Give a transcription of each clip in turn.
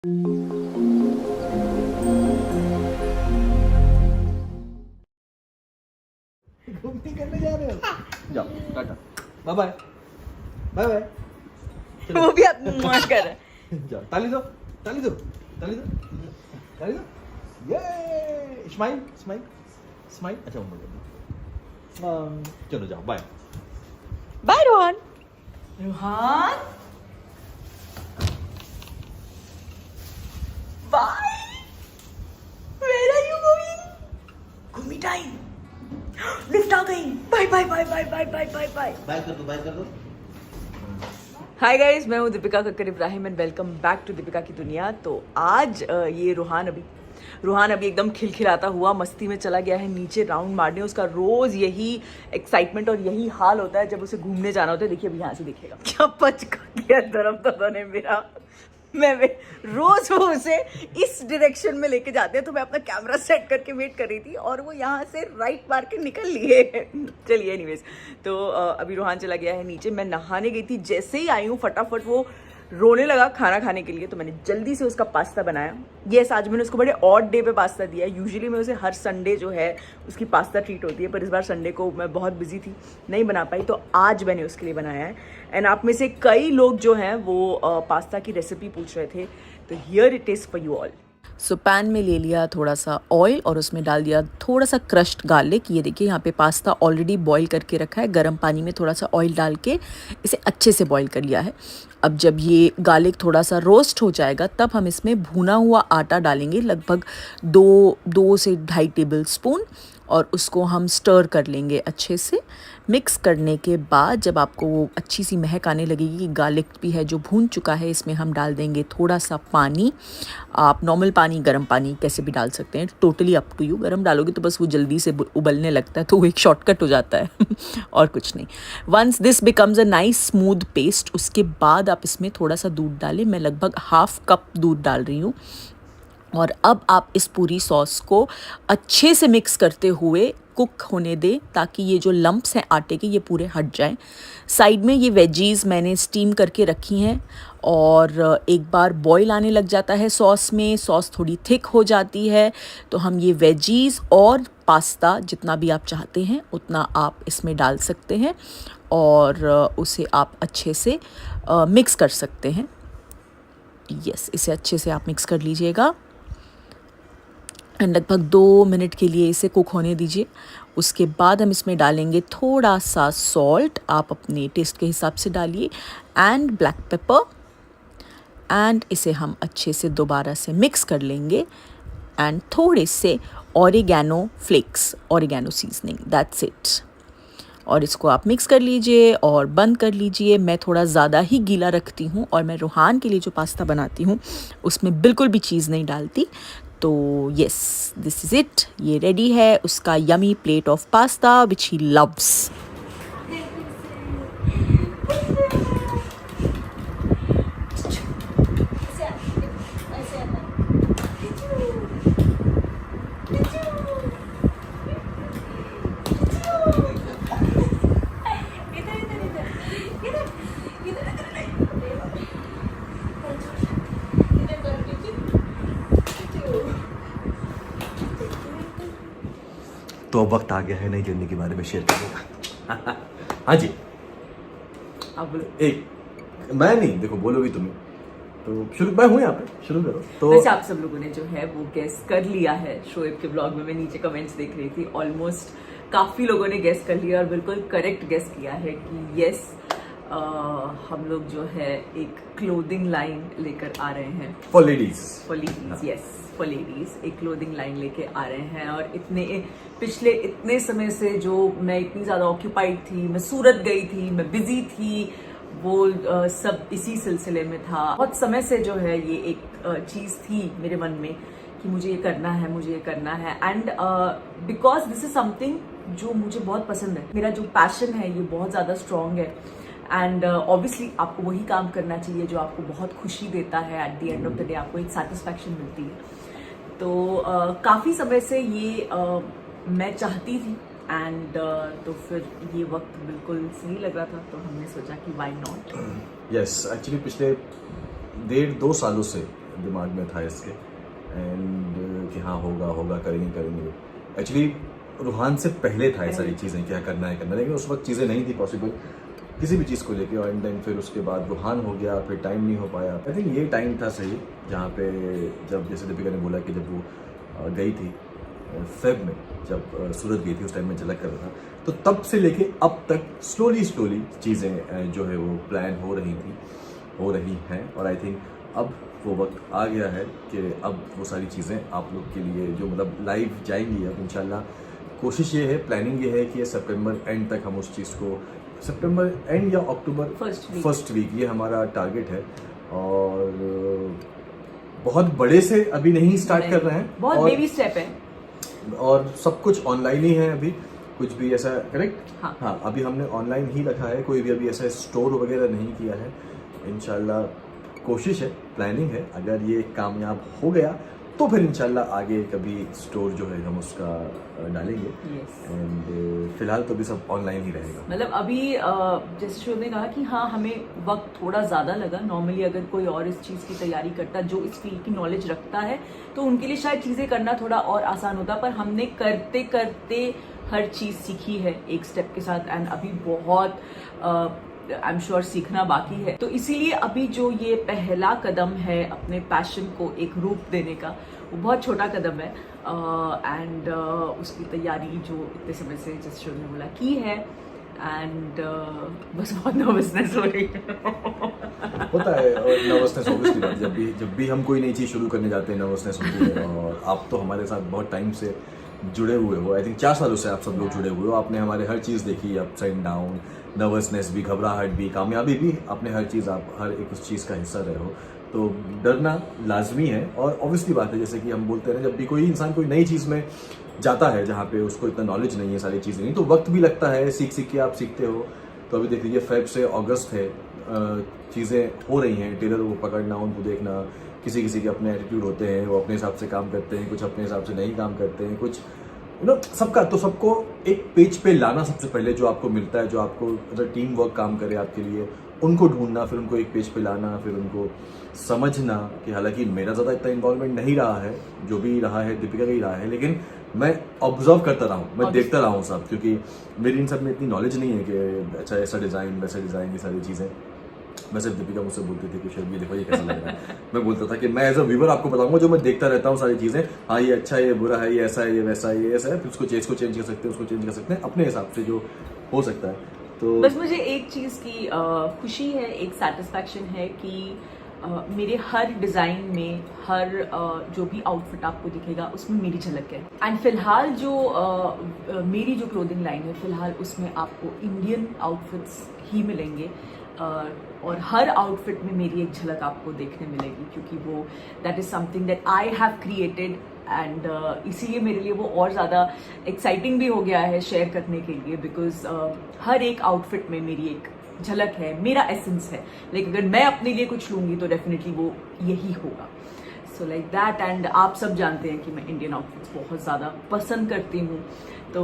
घूमने करने जा रहे हो? जाओ टाटा बाय बाय बाय बाय। वो भी आप मार कर रहा है। जाओ ताली दो ताली दो ताली दो ताली दो। ये स्माइल स्माइल स्माइल। अच्छा वो चलो जाओ bye bye Rohan. Rohan bye. Where are you going? घूमी टाइम। लिफ्ट आ गई। Bye bye bye bye bye bye bye bye. Bye कर दो बाय कर दो। हाय गाइस, मैं हूँ Deepika Kakkar Ibrahim and welcome back to Deepika की दुनिया। तो आज ये रूहान अभी एकदम खिलखिलाता हुआ मस्ती में चला गया है नीचे राउंड मारने। उसका रोज यही एक्साइटमेंट और यही हाल होता है जब उसे घूमने जाना होता है। देखिए अभी यहाँ से दिखेगा क्या पचका गया दरअसल ने मेरा। मैं रोज वो उसे इस डायरेक्शन में लेके जाते हैं तो मैं अपना कैमरा सेट करके वेट कर रही थी और वो यहाँ से राइट मार के निकल लिए। चलिए एनीवेज, तो अभी रूहान चला गया है नीचे। मैं नहाने गई थी, जैसे ही आई हूँ फटाफट वो रोने लगा खाना खाने के लिए, तो मैंने जल्दी से उसका पास्ता बनाया। यस, आज मैंने उसको बड़े ऑड डे पे पास्ता दिया है। यूजुअली मैं उसे हर संडे जो है उसकी पास्ता ट्रीट होती है, पर इस बार संडे को मैं बहुत बिजी थी, नहीं बना पाई, तो आज मैंने उसके लिए बनाया है। एंड आप में से कई लोग जो हैं वो पास्ता की रेसिपी पूछ रहे थे, तो here it is for you all. So pan में ले लिया थोड़ा सा ऑयल और उसमें डाल दिया थोड़ा सा क्रश्ड गार्लिक। ये देखिए यहाँ पे पास्ता ऑलरेडी बॉईल करके रखा है। गर्म पानी में थोड़ा सा ऑयल डाल के इसे अच्छे से बॉईल कर लिया है। अब जब ये गार्लिक थोड़ा सा रोस्ट हो जाएगा तब हम इसमें भुना हुआ आटा डालेंगे, लगभग 2 से 2.5 टेबल स्पून, और उसको हम स्टर कर लेंगे अच्छे से। मिक्स करने के बाद जब आपको वो अच्छी सी महक आने लगेगी कि गार्लिक भी है जो भून चुका है, इसमें हम डाल देंगे थोड़ा सा पानी। आप नॉर्मल पानी, गर्म पानी कैसे भी डाल सकते हैं, टोटली अप टू यू। गर्म डालोगे तो बस वो जल्दी से उबलने लगता है, तो वो एक शॉर्टकट हो जाता है और कुछ नहीं। Once this becomes a nice smooth paste, उसके बाद आप इसमें थोड़ा सा दूध डालें। मैं लगभग 1/2 कप दूध डाल रही हूँ। और अब आप इस पूरी सॉस को अच्छे से मिक्स करते हुए कुक होने दें ताकि ये जो लम्प्स हैं आटे के ये पूरे हट जाएं। साइड में ये वेजीज़ मैंने स्टीम करके रखी हैं और एक बार बॉईल आने लग जाता है सॉस में, सॉस थोड़ी थिक हो जाती है, तो हम ये वेजीज़ और पास्ता जितना भी आप चाहते हैं उतना आप इसमें डाल सकते हैं और उसे आप अच्छे से मिक्स कर सकते हैं। यस, इसे अच्छे से आप मिक्स कर लीजिएगा एंड लगभग 2 मिनट के लिए इसे कुक होने दीजिए। उसके बाद हम इसमें डालेंगे थोड़ा सा सॉल्ट, आप अपने टेस्ट के हिसाब से डालिए, एंड ब्लैक पेपर, एंड इसे हम अच्छे से दोबारा से मिक्स कर लेंगे एंड थोड़े से oregano flakes, oregano seasoning, that's it. और इसको आप मिक्स कर लीजिए और बंद कर लीजिए। मैं थोड़ा ज़्यादा ही गीला रखती हूँ और मैं रूहान के लिए जो पास्ता बनाती हूँ उसमें बिल्कुल भी चीज़ नहीं डालती। तो यस, दिस इज़ इट। ये रेडी है उसका yummy plate of pasta which he loves. तो अब वक्त आ गया है नई जर्नी के बारे में शेयर करने का। हाँ जी, अब एक मैं नहीं, देखो बोलोगी तुम्हें तो शुरू, मैं हूँ यहाँ पे, शुरू करो। तो वैसे आप सब लोगों ने जो है वो गेस कर लिया है शोएब के ब्लॉग में। मैं नीचे कमेंट्स देख रही थी, ऑलमोस्ट काफ़ी लोगों ने गेस कर लिया और बिल्कुल करेक्ट गेस किया है कि यस, हम लोग जो है एक क्लोथिंग लाइन लेकर आ रहे हैं for ladies. Yes, for ladies एक क्लोथिंग लाइन लेके आ रहे हैं। और पिछले इतने समय से जो मैं इतनी ज़्यादा ऑक्यूपाइड थी, मैं सूरत गई थी, मैं बिजी थी, वो सब इसी सिलसिले में था। बहुत समय से जो है ये एक चीज़ थी मेरे मन में कि मुझे ये करना है, मुझे ये करना है। And because this is something जो मुझे बहुत पसंद है, मेरा जो पैशन है ये बहुत ज़्यादा स्ट्रॉन्ग है। एंड ऑब्वियसली आपको वही काम करना चाहिए जो आपको बहुत खुशी देता है। At the end of the day आपको एक सेटिस्फैक्शन मिलती है। तो काफ़ी समय से ये मैं चाहती थी एंड तो फिर ये वक्त बिल्कुल सही लग रहा था, तो हमने सोचा कि व्हाई नॉट। यस, एक्चुअली पिछले 1.5-2 सालों से दिमाग में था इसके, एंड कि हाँ होगा करेंगे। एक्चुअली रूहान से पहले था ये सारी चीज़ें, क्या करना है, लेकिन उस वक्त चीज़ें नहीं थी पॉसिबल किसी भी चीज़ को लेके, एंड देन फिर उसके बाद रूहान हो गया, फिर टाइम नहीं हो पाया। आई थिंक ये टाइम था सही, जहाँ पे जब जैसे दीपिका ने बोला कि जब वो गई थी फेब में, जब सूरत गई थी उस टाइम में झलक कर रहा था, तो तब से लेके अब तक स्लोली चीज़ें जो है वो प्लान हो रही हैं, और आई थिंक अब वो वक्त आ गया है कि अब वो सारी चीज़ें आप लोग के लिए जो मतलब लाइव जाएंगी अब इंशाल्लाह। कोशिश ये है, प्लानिंग ये है कि सितंबर एंड तक हम उस चीज़ को, सितंबर एंड या अक्टूबर फर्स्ट वीक ये हमारा टारगेट है, और बहुत बड़े से अभी नहीं स्टार्ट कर रहे हैं, बहुत बेबी स्टेप है, और सब कुछ ऑनलाइन ही है अभी, कुछ भी ऐसा करेक्ट। हाँ, अभी हमने ऑनलाइन ही रखा है, कोई भी अभी ऐसा स्टोर वगैरह नहीं किया है। इंशाल्लाह कोशिश है, प्लानिंग है, अगर ये कामयाब हो गया तो फिर इंशाल्लाह आगे कभी स्टोर जो है हम उसका डालेंगे, एंड फिलहाल तो भी सब ऑनलाइन ही रहेगा। मतलब अभी जैसे शो ने कहा कि हाँ हमें वक्त थोड़ा ज़्यादा लगा। नॉर्मली अगर कोई और इस चीज़ की तैयारी करता, जो इस फील्ड की नॉलेज रखता है, तो उनके लिए शायद चीज़ें करना थोड़ा और आसान होता, पर हमने करते करते हर चीज़ सीखी है एक स्टेप के साथ, एंड अभी बहुत आई एम श्योर सीखना बाकी है। तो इसीलिए अभी जो ये पहला कदम है अपने पैशन को एक रूप देने का, वो बहुत छोटा कदम है, एंड उसकी तैयारी जो इतने समय से जैसे शो ने बोला की है, एंड बस बहुत नर्वसनेस हो रही है। होता है, और नर्वसनेस ऑब्वियसली बात, जब भी हम कोई नई चीज़ शुरू करने जाते हैं नर्वसनेस होती है, और आप तो हमारे साथ बहुत टाइम से जुड़े हुए हो, आई थिंक 4 सालों से आप सब लोग जुड़े हुए हो, आपने हमारे हर चीज़ देखी, अप्स एंड डाउन, नर्वसनेस भी, घबराहट भी, कामयाबी भी, आपने हर चीज़, आप हर एक उस चीज़ का हिस्सा रहे हो, तो डरना लाजमी है। और ऑब्वियसली बात है, जैसे कि हम बोलते हैं, जब भी कोई इंसान कोई नई चीज़ में जाता है जहाँ पे उसको इतना नॉलेज नहीं है, सारी चीज़ें नहीं, तो वक्त भी लगता है, सीख के आप सीखते हो। तो अभी देख लीजिए फेब से अगस्त है, चीज़ें हो रही हैं, टेलर को पकड़ना, उनको देखना, किसी के अपने एटीट्यूड होते हैं, वो अपने हिसाब से काम करते हैं, कुछ अपने हिसाब से नहीं काम करते हैं, कुछ सबको एक पेज पे लाना सबसे पहले, जो आपको मिलता है, जो आपको अगर टीम वर्क काम करे आपके लिए, उनको ढूंढना, फिर उनको एक पेज पे लाना, फिर उनको समझना कि हालांकि मेरा ज़्यादा इतना इन्वॉल्वमेंट नहीं रहा है, जो भी रहा है दीपिका का ही रहा है, लेकिन मैं ऑब्जर्व करता रहा हूँ, मैं देखता रहा हूँ सब, क्योंकि मेरी इन सब में इतनी नॉलेज नहीं है कि अच्छा ऐसा डिज़ाइन वैसा डिज़ाइन, ये सारी चीज़ें। मैं सिर्फ दीपिका मुझसे बोलती थी कि शर्मी देखो ये कैसा लग रहा है, मैं बोलता था कि मैं एज अ व्यूवर आपको बताऊंगा जो मैं देखता रहता हूँ सारी चीज़ें, हाँ ये अच्छा है, ये बुरा है, ये ऐसा है, ये वैसा है, ये ऐसा है, फिर उसको चेंज कर सकते हैं, उसको चेंज कर सकते हैं अपने हिसाब से जो हो सकता है। तो बस मुझे एक चीज़ की खुशी है, एक सेटिस्फैक्शन है कि मेरे हर डिज़ाइन में, हर जो भी आउटफिट आपको दिखेगा उसमें मेरी झलक है। एंड फिलहाल जो मेरी जो क्लोथिंग लाइन है, फिलहाल उसमें आपको इंडियन आउटफिट्स ही मिलेंगे, और हर आउटफिट में मेरी एक झलक आपको देखने मिलेगी, क्योंकि वो that is something that I have created, and इसीलिए मेरे लिए वो और ज़्यादा एक्साइटिंग भी हो गया है शेयर करने के लिए, बिकॉज हर एक आउटफिट में मेरी एक झलक है, मेरा एसेंस है। लेकिन अगर मैं अपने लिए कुछ लूँगी तो डेफिनेटली वो यही होगा। सो लाइक दैट, एंड आप सब जानते हैं कि मैं इंडियन आउटफिट्स बहुत ज़्यादा पसंद करती हूँ, तो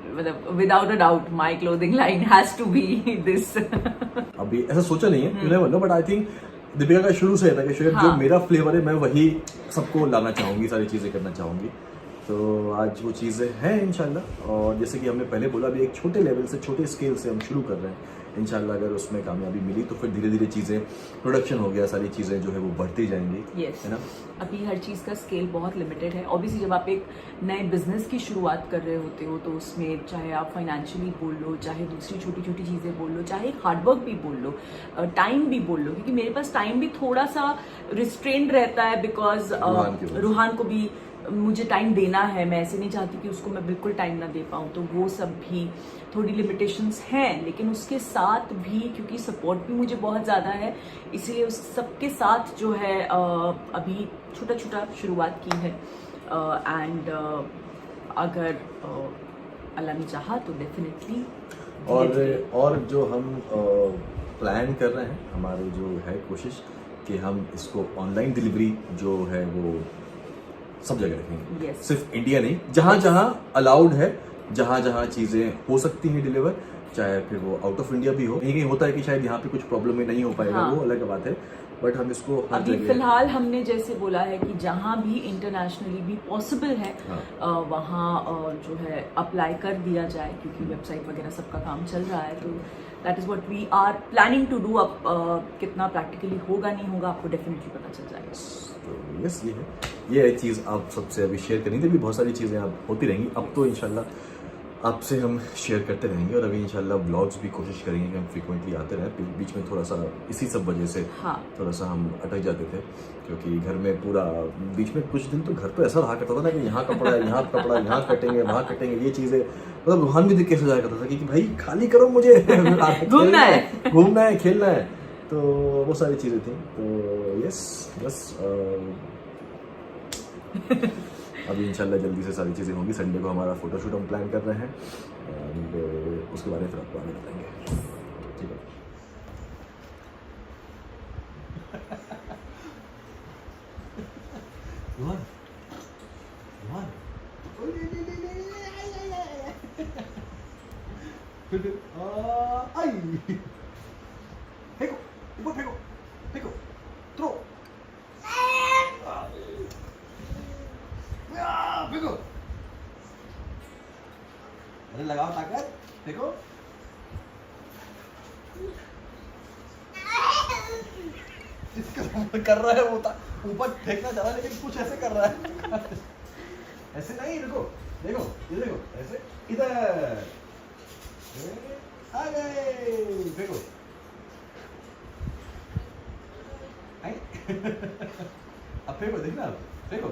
मतलब without a doubt my clothing line has to be this. अभी ऐसा सोचा नहीं है, you never know, but I think Deepika का शुरू से था कि शायद जो मेरा फ्लेवर है मैं वही सबको लाना चाहूँगी, सारी चीज़ें करना चाहूँगी। तो आज वो चीज़ें हैं इंशाल्लाह, और जैसे कि हमने पहले बोला, भी एक छोटे लेवल से, छोटे स्केल से हम शुरू कर रहे हैं। इंशाल्लाह अगर उसमें कामयाबी मिली तो फिर धीरे धीरे चीज़ें, प्रोडक्शन हो गया, सारी चीज़ें जो है वो बढ़ती जाएंगी। yes. है ना। अभी हर चीज़ का स्केल बहुत लिमिटेड है। ऑब्वियसली जब आप एक नए बिजनेस की शुरुआत कर रहे होते हो, तो उसमें चाहे आप फाइनेंशियली बोल लो, चाहे दूसरी छोटी छोटी चीज़ें बोल लो, चाहे हार्डवर्क भी बोल लो, टाइम भी बोल लो, क्योंकि मेरे पास टाइम भी थोड़ा सा रिस्ट्रेंड रहता है, बिकॉज रूहान को भी मुझे टाइम देना है। मैं ऐसे नहीं चाहती कि उसको मैं बिल्कुल टाइम ना दे पाऊँ, तो वो सब भी थोड़ी लिमिटेशंस हैं। लेकिन उसके साथ भी, क्योंकि सपोर्ट भी मुझे बहुत ज़्यादा है, इसलिए उस सबके साथ जो है अभी छोटा छोटा शुरुआत की है, एंड अगर अल्लाह ने चाहा तो डेफिनेटली। और जो हम प्लान कर रहे हैं, हमारी जो है कोशिश कि हम इसको ऑनलाइन डिलीवरी जो है वो सब जगह रखेंगे। yes. सिर्फ इंडिया नहीं, जहाँ जहाँ अलाउड है, जहाँ जहाँ चीज़ें हो सकती हैं डिलीवर, चाहे फिर वो आउट ऑफ इंडिया भी हो। कहीं होता है कि शायद यहाँ पे कुछ प्रॉब्लम में नहीं हो पाएगा, वो अलग बात है, बट हम इसको हर अभी जगह फिलहाल हमने जैसे बोला है कि जहाँ भी इंटरनेशनली भी पॉसिबल है वहाँ जो है अप्लाई कर दिया जाए, क्योंकि वेबसाइट वगैरह सबका काम चल रहा है। तो that is what we are planning to do. अब कितना प्रैक्टिकली होगा नहीं होगा आपको डेफिनेटली पता चल जाएगा। तो यस, ये है चीज़ आप सबसे अभी शेयर करनी थी। अभी बहुत सारी चीज़ें अब होती रहेंगी। अब तो इंशाल्लाह आपसे हम शेयर करते रहेंगे, और अभी इंशाल्लाह ब्लॉग्स भी कोशिश करेंगे कि हम फ्रीक्वेंटली आते रहें। बीच में थोड़ा सा इसी सब वजह से थोड़ा सा हम अटक जाते थे, क्योंकि घर में पूरा बीच में कुछ दिन तो घर पे ऐसा रहा करता था ना कि यहाँ कपड़ा है, यहाँ कपड़ा, यहाँ कटेंगे, वहाँ कटेंगे, ये चीज़ें मतलब रूहान भी देख के सजाया करता था कि भाई खाली करो मुझे घूमना है, खेलना है। तो वो सारी चीज़ें थी। तो यस बस अभी इंशाल्लाह जल्दी से सारी चीज़ें होंगी। संडे को हमारा फोटोशूट हम प्लान कर रहे हैं, एंड उसके बारे में फिर आपको आगे बताएंगे। ठीक है। फेंको, ऊपर फेंको, फेंको, थ्रो, फेंको, अरे लगाओ ताकत, देखो इसका कर रहा है वो ऊपर फेंकना चाह रहा है, लेकिन कुछ ऐसे कर रहा है ऐसे नहीं, रुको, देखो, ये देखो, ऐसे इधर आ गए, फेंको, अब फेंको, देखना, अब फेंको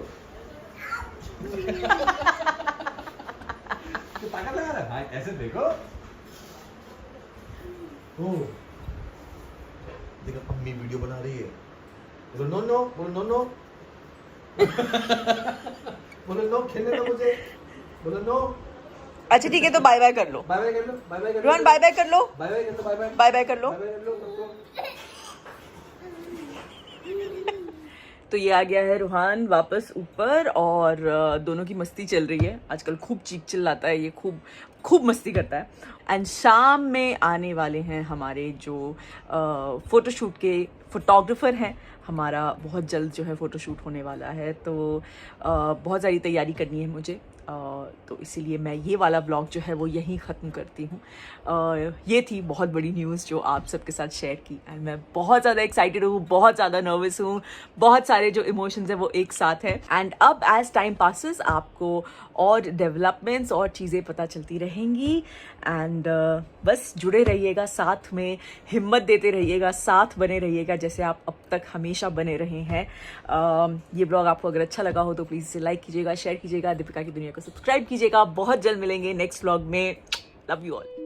तो ताकत लगा रहा है, ऐसे देखो। ओ देखो, अम्मी वीडियो बना रही है। बोलो नो नो, बोलो नो नो बोलो नो, खेलने दो मुझे, बोलो नो। अच्छा ठीक है, तो बाय बाय कर लो, बाय बाय कर लो, बाय बाय कर लो, रोहन बाय बाय कर लो, बाय बाय कर लो, बाय बाय, बाय बाय कर लो। बाय बाय कर लो सबको। तो ये आ गया है रूहान वापस ऊपर, और दोनों की मस्ती चल रही है आजकल। खूब चीख चिल्लाता है ये, खूब मस्ती करता है। एंड शाम में आने वाले हैं हमारे जो फ़ोटोशूट के फोटोग्राफर हैं। हमारा बहुत जल्द जो है फ़ोटोशूट होने वाला है, तो बहुत सारी तैयारी करनी है मुझे। तो इसीलिए मैं ये वाला ब्लॉग जो है वो यहीं ख़त्म करती हूँ। ये थी बहुत बड़ी न्यूज़ जो आप सबके साथ शेयर की, एंड मैं बहुत ज़्यादा एक्साइटेड हूँ, बहुत ज़्यादा नर्वस हूँ, बहुत सारे जो इमोशंस हैं वो एक साथ हैं। एंड अब एज टाइम पासेस आपको और डेवलपमेंट्स और चीज़ें पता चलती रहेंगी। एंड बस जुड़े रहिएगा, साथ में हिम्मत देते रहिएगा, साथ बने रहिएगा जैसे आप अब तक हमेशा बने रहे हैं। ये ब्लॉग आपको अगर अच्छा लगा हो तो प्लीज़ इसे लाइक कीजिएगा, शेयर कीजिएगा, दीपिका की दुनिया को सब्सक्राइब कीजिएगा। बहुत जल्द मिलेंगे नेक्स्ट ब्लॉग में। Love you all.